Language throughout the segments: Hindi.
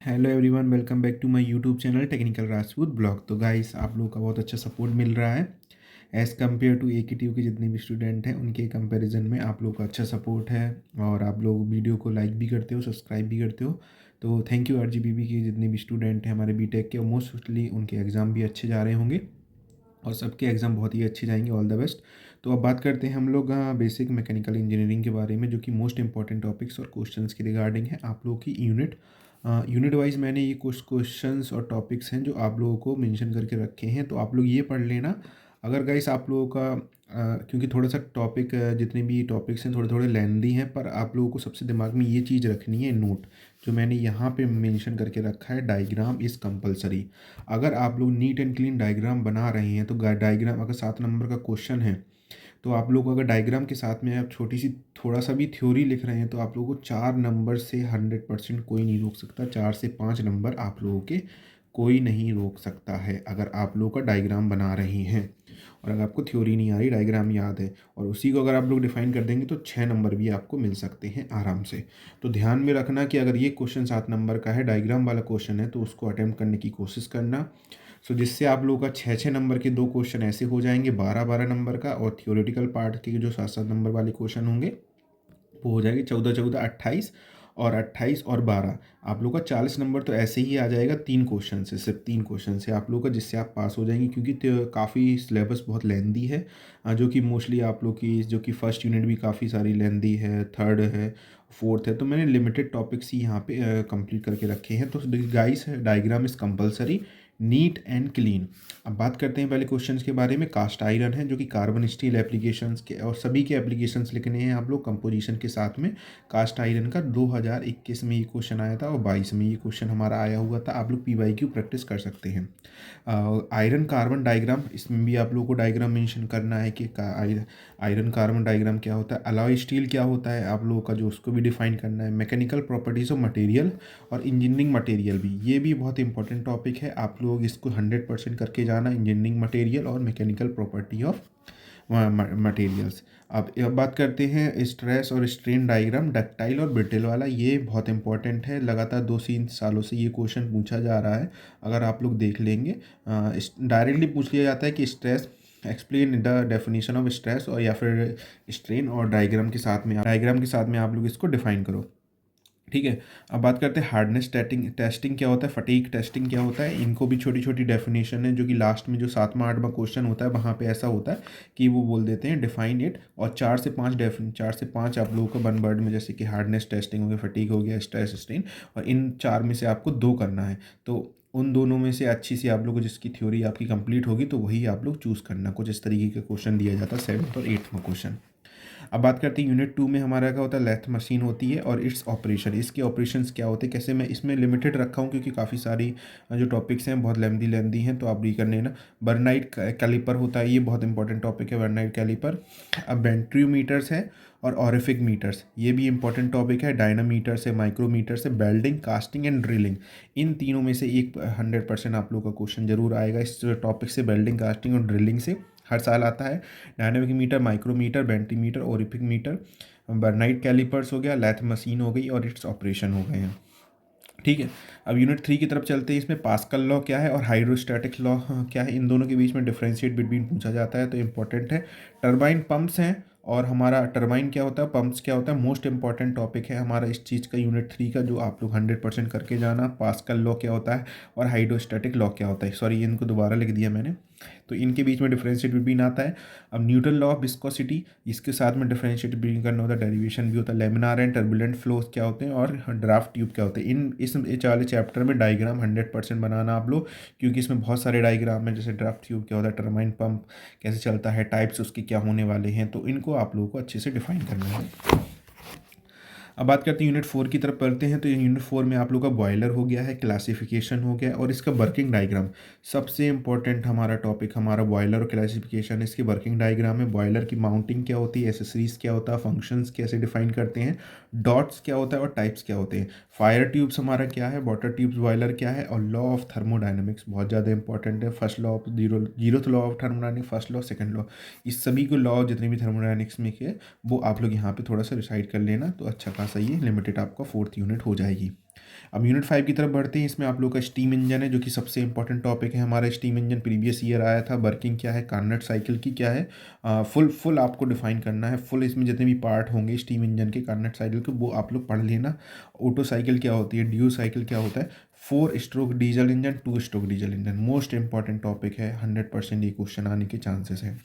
Hello everyone, welcome back to my YouTube channel technical Rajput blog. तो गाइस, आप लोगों का बहुत अच्छा सपोर्ट मिल रहा है एज़ कम्पेयर टू AKTU के जितने भी स्टूडेंट हैं उनके कंपैरिजन में आप लोगों का अच्छा सपोर्ट है। और आप लोग वीडियो को लाइक भी करते हो, सब्सक्राइब भी करते हो। तो थैंक यू। RGPB के जितने भी स्टूडेंट हैं हमारे बीटेक के, मोस्टली उनके एग्ज़ाम भी अच्छे जा रहे होंगे और सबके एग्ज़ाम बहुत ही अच्छे जाएंगे। All the best. तो अब बात करते हैं हम लोग बेसिक मैकेनिकल इंजीनियरिंग के बारे में, जो कि मोस्ट इंपॉर्टेंट टॉपिक्स और क्वेश्चंस के रिगार्डिंग है आप लोगों की यूनिट वाइज। मैंने ये कुछ क्वेश्चंस और टॉपिक्स हैं जो आप लोगों को मेंशन करके रखे हैं, तो आप लोग ये पढ़ लेना। अगर गाइस आप लोगों का क्योंकि थोड़ा सा टॉपिक, जितने भी टॉपिक्स हैं थोड़े थोड़े लेंदी हैं, पर आप लोगों को सबसे दिमाग में ये चीज़ रखनी है, नोट जो मैंने यहाँ पे मेंशन करके रखा है, डायग्राम इज़ कंपलसरी। अगर आप लोग नीट एंड क्लीन डायग्राम बना रहे हैं तो डायग्राम अगर 7 नंबर का क्वेश्चन है तो आप लोग अगर डायग्राम के साथ में आप छोटी सी थोड़ा सा भी थ्योरी लिख रहे हैं तो आप लोगों को 4 नंबर से 100% कोई नहीं रोक सकता। 4 से 5 नंबर आप लोगों के कोई नहीं रोक सकता है अगर आप लोग का डायग्राम बना रहे हैं और अगर आपको थ्योरी नहीं आ रही, डायग्राम याद है और उसी को अगर आप लोग डिफाइन कर देंगे तो 6 नंबर भी आपको मिल सकते हैं आराम से। तो ध्यान में रखना कि अगर ये क्वेश्चन 7 नंबर का है, डायग्राम वाला क्वेश्चन है, तो उसको अटेम्प्ट करने की कोशिश करना। सो जिससे आप लोगों का 6-6 नंबर के 2 क्वेश्चन ऐसे हो जाएंगे 12-12 नंबर का, और थियोरेटिकल पार्ट के जो 7-7 नंबर वाले क्वेश्चन होंगे वो हो जाएगी 14-14 28, और 28 और 12 आप लोग का 40 नंबर तो ऐसे ही आ जाएगा। 3 क्वेश्चन से, सिर्फ 3 क्वेश्चन से आप लोग का, जिससे आप पास हो जाएंगे, क्योंकि काफ़ी सिलेबस बहुत लेंदी है। जो कि मोस्टली आप लोग की जो कि फर्स्ट यूनिट भी काफ़ी सारी लेंदी है, थर्ड है, फोर्थ है, तो मैंने लिमिटेड टॉपिक्स ही यहाँ पे कंप्लीट करके रखे हैं। तो guys, diagram is compulsory, neat and clean. अब बात करते हैं पहले क्वेश्चंस के बारे में। कास्ट आयरन है जो कि कार्बन स्टील एप्लीकेशंस के और सभी के एप्लीकेशंस लिखने हैं आप लोग कंपोजिशन के साथ में। कास्ट आयरन का 2021 में ये क्वेश्चन आया था और 22 में ये क्वेश्चन हमारा आया हुआ था। आप लोग PYQ प्रैक्टिस कर सकते हैं। आयरन कार्बन डायग्राम, इसमें भी आप लोगों को डायग्राम मेंशन करना है कि आयरन कार्बन डायग्राम क्या होता है, अलॉय स्टील क्या होता है आप लोगों का, जो उसको भी डिफाइन करना है। मैकेनिकल प्रॉपर्टीज़ ऑफ मटेरियल और इंजीनियरिंग मटेरियल भी, ये भी बहुत इंपॉर्टेंट टॉपिक है। आप लोग इसको 100% करके जाना, इंजीनियरिंग मटेरियल और मैकेनिकल प्रॉपर्टी ऑफ मटेरियल्स। अब बात करते हैं स्ट्रेस और स्ट्रेन डायग्राम, डक्टाइल और ब्रिटल वाला। ये बहुत इंपॉर्टेंट है, लगातार 2-3 सालों से ये क्वेश्चन पूछा जा रहा है। अगर आप लोग देख लेंगे, डायरेक्टली पूछ लिया जाता है कि stress, explain the definition of stress, और या फिर स्ट्रेन, और डायग्राम के साथ में आप लोग इसको डिफाइन करो। ठीक है। अब बात करते हैं हार्डनेस टेस्टिंग क्या होता है, फटीग टेस्टिंग क्या होता है। इनको भी छोटी छोटी डेफिनेशन है, जो कि लास्ट में जो 7वां 8वां क्वेश्चन होता है वहाँ पे ऐसा होता है कि वो बोल देते हैं डिफाइन इट, और 4 से 5 आप लोगों को 1 वर्ड में, जैसे कि हार्डनेस टेस्टिंग हो गया, फटीग हो गया, स्ट्रेस स्ट्रेन, और इन 4 में से आपको 2 करना है। तो उन दोनों में से अच्छी सी आप लोग को जिसकी थ्योरी आपकी कंप्लीट होगी तो वही आप लोग चूज़ करना। कुछ इस तरीके का क्वेश्चन दिया जाता है 7th और 8वां क्वेश्चन। अब बात करते हैं यूनिट 2 में हमारा क्या होता है, लेथ मशीन होती है और इट्स ऑपरेशन, इसके ऑपरेशंस क्या होते हैं, कैसे। मैं इसमें लिमिटेड रखा हूँ क्योंकि काफ़ी सारी जो टॉपिक्स हैं बहुत लेंदी हैं, तो आप भी कर लेना। बर्नाइट कैलिपर होता है, ये बहुत इंपॉर्टेंट टॉपिक है, बर्नाइट कैलिपर। अब बेंट्रियोमीटर्स है और ऑरिफिक मीटर्स, ये भी इंपॉर्टेंट टॉपिक है। डायनामीटर्स है, माइक्रोमीटर्स है, बेल्डिंग, कास्टिंग एंड ड्रिलिंग। इन तीनों में से एक 100% आप लोग का क्वेश्चन जरूर आएगा इस टॉपिक से, बेल्डिंग, कास्टिंग और ड्रिलिंग से। हर साल आता है। डायनामिक मीटर, माइक्रोमीटर, बेंटीमीटर, ओरिफिक मीटर, बर्नाइट कैलिपर्स हो गया, लैथ मशीन हो गई, और इट्स ऑपरेशन हो गए हैं। ठीक है। अब यूनिट 3 की तरफ चलते हैं। इसमें पास्कल लॉ क्या है और हाइड्रोस्टैटिक लॉ क्या है, इन दोनों के बीच में डिफरेंशिएट बिटवीन पूछा जाता है, तो इंपॉर्टेंट है। टरबाइन पंप्स हैं और हमारा टरबाइन क्या होता है, पंप्स क्या होता है, मोस्ट इंपॉर्टेंट टॉपिक है हमारा इस चीज़ का, यूनिट 3 का, जो आप लोग 100% करके जाना। पास्कल लॉ क्या होता है और हाइड्रोस्टैटिक लॉ क्या होता है, सॉरी इनको दोबारा लिख दिया मैंने, तो इनके बीच में डिफरेंशिएट बिटवीन आता है। अब न्यूटन लॉ ऑफ विस्कोसिटी, इसके साथ में डिफरेंशिएट बिटवीन करना होता है, डेरिवेशन भी होता है। लेमिनार एंड टर्बुलेंट फ्लो क्या होते हैं और ड्राफ्ट ट्यूब क्या होते हैं। इस वाले चैप्टर में डायग्राम 100% बनाना आप लोग, क्योंकि इसमें बहुत सारे डायग्राम हैं, जैसे ड्राफ्ट ट्यूब क्या होता है, टर्बाइन पंप कैसे चलता है, टाइप्स उसके क्या होने वाले हैं, तो इनको आप लोगों को अच्छे से डिफाइन करना है। अब बात करते हैं यूनिट 4 की तरफ पढ़ते हैं। तो यूनिट 4 में आप लोग का बॉयलर हो गया है, क्लासिफिकेशन हो गया, और इसका वर्किंग डायग्राम। सबसे इंपॉर्टेंट हमारा टॉपिक हमारा बॉयलर और क्लासिफिकेशन, इसकी वर्किंग डायग्राम है। बॉयलर की माउंटिंग क्या होती है, एसेसरीज क्या होता है, फंक्शंस कैसे डिफाइन करते हैं, डॉट्स क्या होता है और टाइप्स क्या होते हैं। फायर ट्यूब्स हमारा क्या है, वाटर ट्यूब्स बॉयलर क्या है, और लॉ ऑफ थर्मोडाइनमिक्स बहुत ज़्यादा इंपॉर्टेंट है। First law of zeroth law of thermodynamics, first law, second law, इस सभी को लॉ जितने भी थर्मोडाइनमिक्स में के, वो आप लोग यहाँ पे थोड़ा सा रिसाइड कर लेना, तो अच्छा खासा ये लिमिटेड आपका 4th यूनिट हो जाएगी। अब यूनिट 5 की तरफ बढ़ते हैं। इसमें आप लोग का स्टीम इंजन है, जो कि सबसे इंपॉर्टेंट टॉपिक है हमारा। स्टीम इंजन प्रीवियस ईयर आया था। वर्किंग क्या है, कार्नट साइकिल की क्या है, फुल आपको डिफाइन करना है। फुल इसमें जितने भी पार्ट होंगे स्टीम इंजन के, कार्नट साइकिल के, वो आप लोग पढ़ लेना। ऑटो साइकिल क्या होती है, ड्यू साइकिल क्या होता है, 4 stroke diesel engine, 2 stroke diesel engine, most important topic है। 100% ये क्वेश्चन आने के चांसेस हैं।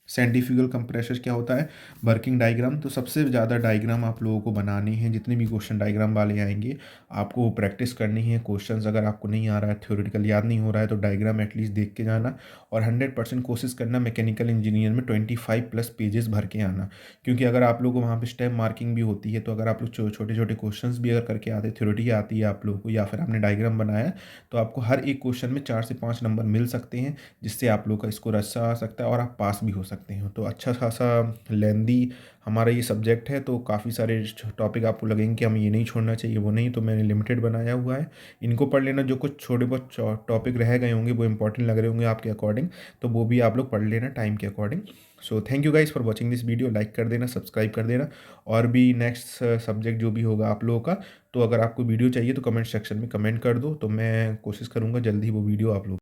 सेंट्रीफ्यूगल कंप्रेशर क्या होता है, वर्किंग डायग्राम। तो सबसे ज़्यादा डायग्राम आप लोगों को बनाने हैं। जितने भी क्वेश्चन डायग्राम वाले आएंगे आपको प्रैक्टिस करनी है। क्वेश्चंस अगर आपको नहीं आ रहा है, थ्योरेटिकल याद नहीं हो रहा है, तो डायग्राम एटलीस्ट देख के जाना। और 100% कोशिश करना मैकेनिकल इंजीनियर में 25+ पेजेस भर के आना। क्योंकि अगर आप लोग को वहाँ पे स्टेप मार्किंग भी होती है, तो अगर आप लोग छोटे छोटे क्वेश्चंस भी अगर करके आते, थ्योरेटी आती है आप लोगों को, या फिर आपने डायग्राम बनाया, तो आपको हर एक क्वेश्चन में 4 से 5 नंबर मिल सकते हैं, जिससे आप लोग का स्कोर अच्छा आ सकता है और आप पास भी हो सकते हैं। तो अच्छा खासा लेंदी हमारा ये सब्जेक्ट है, तो काफ़ी सारे टॉपिक आपको लगेंगे कि हमें ये नहीं छोड़ना चाहिए, वो नहीं, तो मैंने लिमिटेड बनाया हुआ है। इनको पढ़ लेना। जो कुछ छोटे बहुत टॉपिक रह गए होंगे, वो इंपॉर्टेंट लग रहे होंगे आपके अकॉर्डिंग, तो वो भी आप लोग पढ़ लेना टाइम के according. So thank you guys for watching this video. Like कर देना, सब्सक्राइब कर देना। और भी नेक्स्ट सब्जेक्ट जो भी होगा आप लोगों का, तो अगर आपको वीडियो चाहिए तो कमेंट सेक्शन में कमेंट कर दो, तो मैं कोशिश करूँगा जल्दी वो वीडियो आप लोग